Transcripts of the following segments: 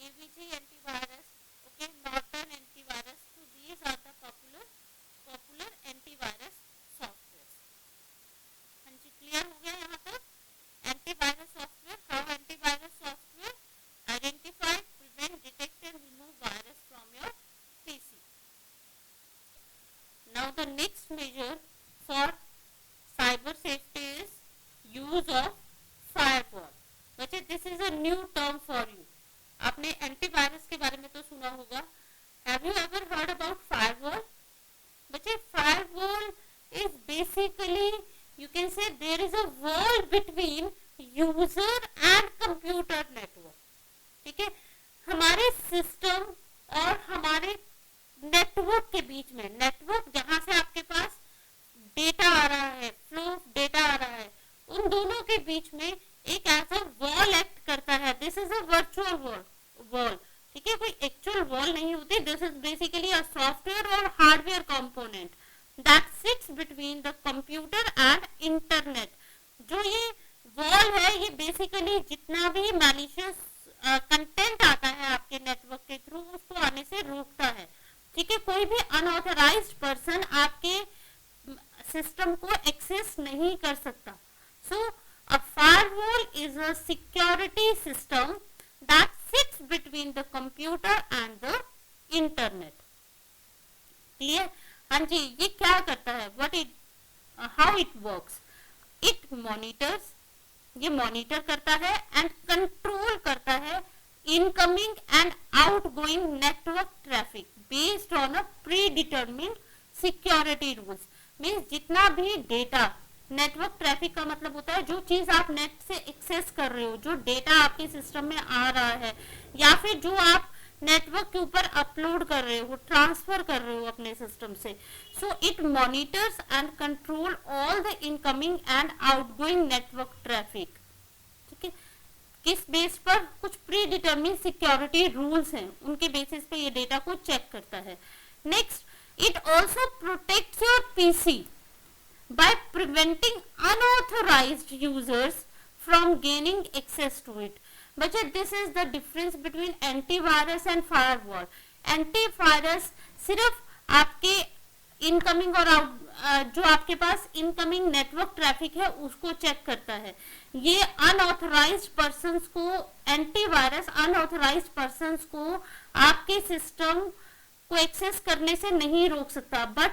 AVG antivirus, okay, Norton antivirus. So these are the popular antivirus softwares. हाँ जी, clear हो गया यहाँ तक? Antivirus software, how antivirus software identify, prevent, detect and remove virus from your PC. Now the next measure for cyber safety is use of firewall. बच्चे, this is a new term for you. आपने antivirus के बारे में तो सुना होगा. Have you ever heard about firewall? बच्चे, firewall is basically, you can say, there is a wall between user and computer network. ठीक है, हमारे सिस्टम और हमारे नेटवर्क के बीच में, नेटवर्क जहां से आपके पास डेटा आ रहा है, फ्लो ऑफ डेटा आ रहा है, उन दोनों के बीच में एक ऐसा वॉल एक्ट करता है. This is a virtual wall. ठीक है, कोई एक्चुअल वॉल नहीं होती. This is basically a software और hardware component that sits between the computer and internet. जो ये वॉल है, ये बेसिकली जितना भी मैलिशियस कंटेंट आता है आपके नेटवर्क के थ्रू, उसको आने से रोकता है. ठीक है, कोई भी अनऑथराइज्ड पर्सन आपके सिस्टम को एक्सेस नहीं कर सकता. So a firewall is a security system that sits between the computer and the internet. Clear? हाँ जी, ये क्या करता है, what it, how it works. It monitors, ये मॉनिटर करता है एंड कंट्रोल करता है incoming and outgoing network traffic based on a predetermined security rules. Means जितना भी डेटा, नेटवर्क ट्रैफिक का मतलब होता है जो चीज आप नेट से एक्सेस कर रहे हो, जो डेटा आपके सिस्टम में आ रहा है, या फिर जो आप नेटवर्क के ऊपर अपलोड कर रहे हो, ट्रांसफर कर रहे हो अपने सिस्टम से. So it monitors and control all the incoming and outgoing network traffic. ठीक है, किस बेस पर? कुछ प्री डिटरमिन सिक्योरिटी रूल्स हैं, उनके बेसिस पे ये डेटा को चेक करता है. Next, it also protects your PC by preventing unauthorized users from gaining access to it. बच्चे, this is the difference between antivirus and firewall. Antivirus सिर्फ आपके इनकमिंग और जो आपके पास इनकमिंग नेटवर्क ट्रैफिक है उसको चेक करता है. ये अनऑथराइज्ड पर्संस को, एंटीवायरस अनऑथराइज्ड पर्संस को आपके सिस्टम को एक्सेस करने से नहीं रोक सकता. बट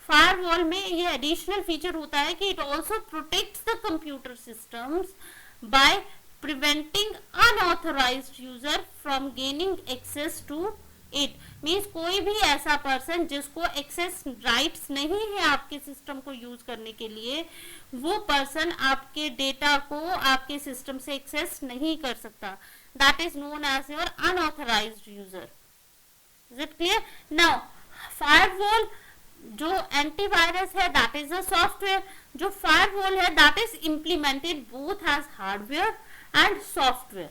फायरवॉल में ये एडिशनल फीचर होता है कि it also protects the computer systems by preventing unauthorized user from gaining access to it. Means कोई भी ऐसा पर्सन जिसको एक्सेस राइट्स नहीं है आपके सिस्टम को यूज करने के लिए, वो पर्सन आपके डेटा को आपके सिस्टम से एक्सेस नहीं कर सकता. That is known as your unauthorised user. Is it clear? Now firewall जो एंटीवायरस है दैट इज अ सॉफ्टवेयर. जो फायरवॉल है that is implemented both as hardware and software,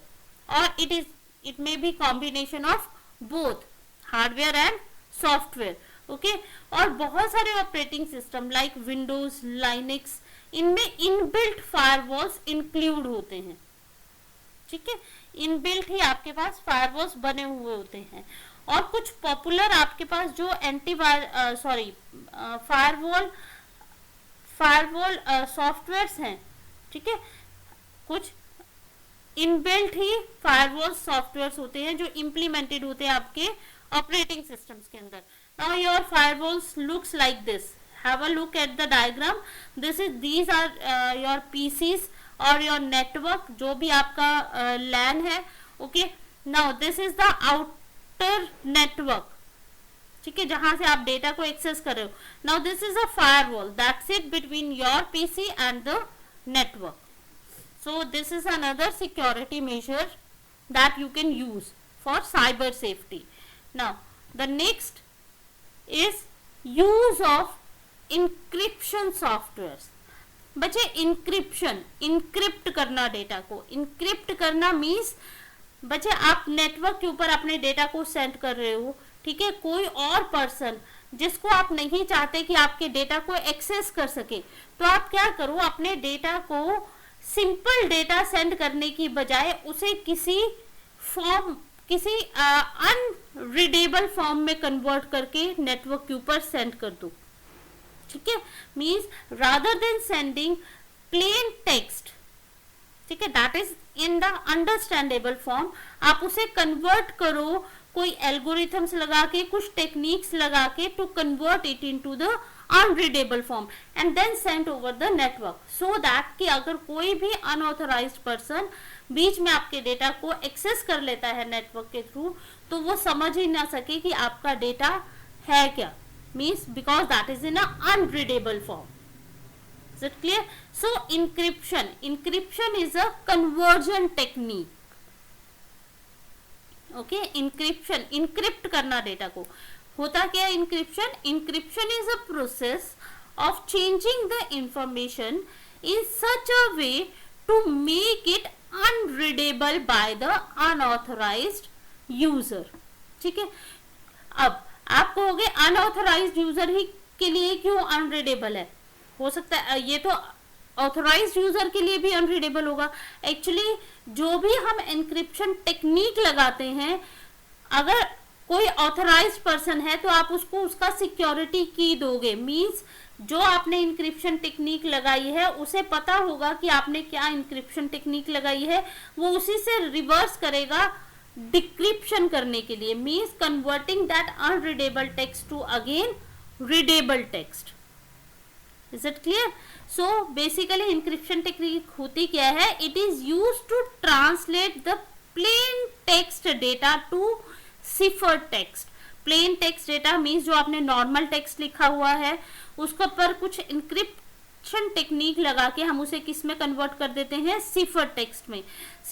और it may be combination of both hardware and software. Okay, और बहुत सारे operating system like Windows, Linux, इनमें inbuilt firewalls include होते हैं. ठीक है, इनबिल्ट ही आपके पास फायरवॉल्स बने हुए होते हैं. और कुछ पॉपुलर आपके पास जो फायरवॉल सॉफ्टवेयर्स हैं. ठीक है, कुछ इनबिल्ट ही फायरवॉल सॉफ्टवेयर्स होते हैं जो इम्प्लीमेंटेड होते हैं आपके ऑपरेटिंग सिस्टम्स के अंदर. Now your firewalls looks like this. Have a look at the diagram. These are your PCs और योर नेटवर्क, जो भी आपका लैन है. Okay, now this is the outer network. ठीक है, जहां से आप डेटा को एक्सेस कर रहे हो. Now this is a firewall that sit between your PC and the network. So this is another security measure that you can use for cyber safety. Now the next is use of encryption softwares. बच्चे, encrypt करना data को. encrypt करना means बच्चे आप network के ऊपर अपने data को सेंड कर रहे हो. ठीक है, कोई और पर्सन जिसको आप नहीं चाहते कि आपके डेटा को एक्सेस कर सके, तो आप क्या करो, अपने डेटा को सिंपल डेटा सेंड करने की बजाय उसे किसी फॉर्म किसी अनरीडेबल फॉर्म में कन्वर्ट करके नेटवर्क के ऊपर सेंड कर दो, ठीक है। Means rather than sending plain text, ठीक है, that is in the understandable form, आप उसे कन्वर्ट करो कोई एल्गोरिथम्स लगा के, कुछ टेक्निक्स लगा के, to convert it into the unreadable form and then send over the network, so that कि अगर कोई भी अनऑथराइज्ड पर्सन बीच में आपके डेटा को एक्सेस कर लेता है नेटवर्क के थ्रू, तो वो समझ ही ना सके कि आपका डेटा है क्या, means because that is in a unreadable form. Is it clear? So encryption is a conversion technique. Okay, encrypt करना डेटा को, होता क्या है encryption is a process of changing the information in such a way to make it unreadable by the unauthorized user, ठीक है। अब आप कहोगे अनऑथराइज्ड यूजर ही के लिए क्यों अनरीडेबल है, हो सकता है ये तो ऑथराइज्ड यूजर के लिए भी अनरीडेबल होगा। एक्चुअली जो भी हम एन्क्रिप्शन टेक्निक लगाते हैं, अगर कोई ऑथराइज्ड पर्सन है तो आप उसको उसका सिक्योरिटी की दोगे, मींस जो आपने इंक्रिप्शन टेक्निक लगाई है उसे पता होगा कि आपने क्या इंक्रिप्शन टेक्निक लगाई है, वो उसी से रिवर्स करेगा डिक्रिप्शन करने के लिए, means converting that unreadable text to again readable text. Is it clear? So basically encryption technique होती क्या है, it is used to translate the plain text data to cipher text. plain text data means जो आपने normal text लिखा हुआ है उसके पर कुछ encryption technique लगा के हम उसे किस में convert कर देते हैं, cipher text में।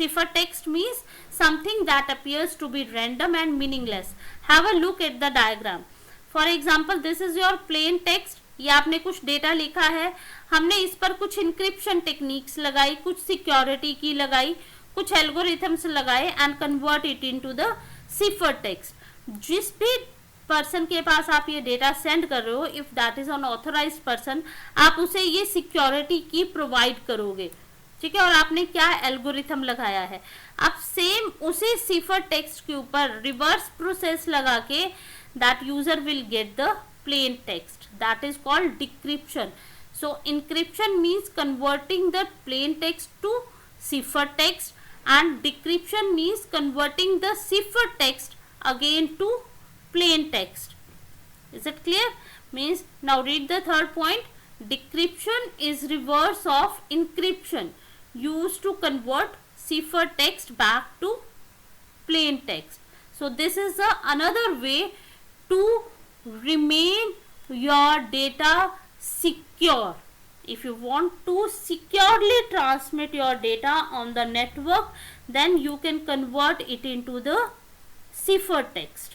cipher text means something that appears to be random and meaningless. Have a look at the diagram. For example, this is your plain text. या आपने कुछ डेटा लिखा है, हमने इस पर कुछ इंक्रिप्शन टेक्निक्स लगाई, कुछ सिक्योरिटी की लगाई, कुछ एल्गोरिथम्स लगाए and convert it into the cipher text. जिस भी पर्सन के पास आप ये डेटा सेंड कर रहे हो, if that is on authorised person, आप उसे ये सिक्योरिटी की प्रोवाइड करोगे, ठीक है। और आपने क्या एल्गोरिथम लगाया है, आप सेम उसी सिफर टेक्स्ट के ऊपर रिवर्स प्रोसेस लगा के that user will get the plain text, that is called decryption. So encryption means converting the plain text to cipher text and decryption means converting the cipher text again to plain text. Is it clear? Means now read the third point. Decryption is reverse of encryption, used to convert cipher text back to plain text. So this is another way to remain your data secure. If you want to securely transmit your data on the network, then you can convert it into the cipher text,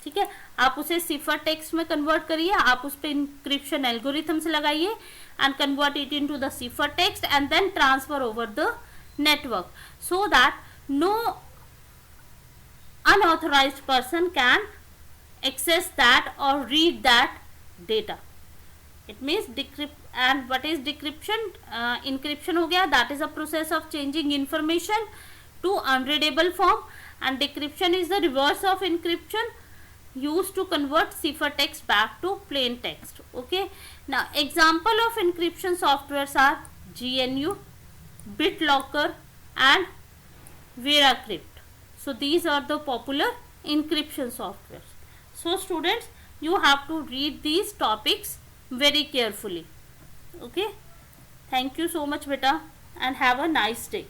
ठीक है। आप उसे cipher text में convert करिए, आप उस पे encryption algorithms लगाइए and convert it into the cipher text and then transfer over the network so that no unauthorized person can access that or read that data. It means decrypt. And what is decryption? Encryption हो गया, that is a process of changing information to unreadable form, and decryption is the reverse of encryption, used to convert cipher text back to plain text. Okay, now example of encryption softwares are GNU, BitLocker and VeraCrypt. So these are the popular encryption softwares. So students, you have to read these topics very carefully. Okay, thank you so much beta and have a nice day.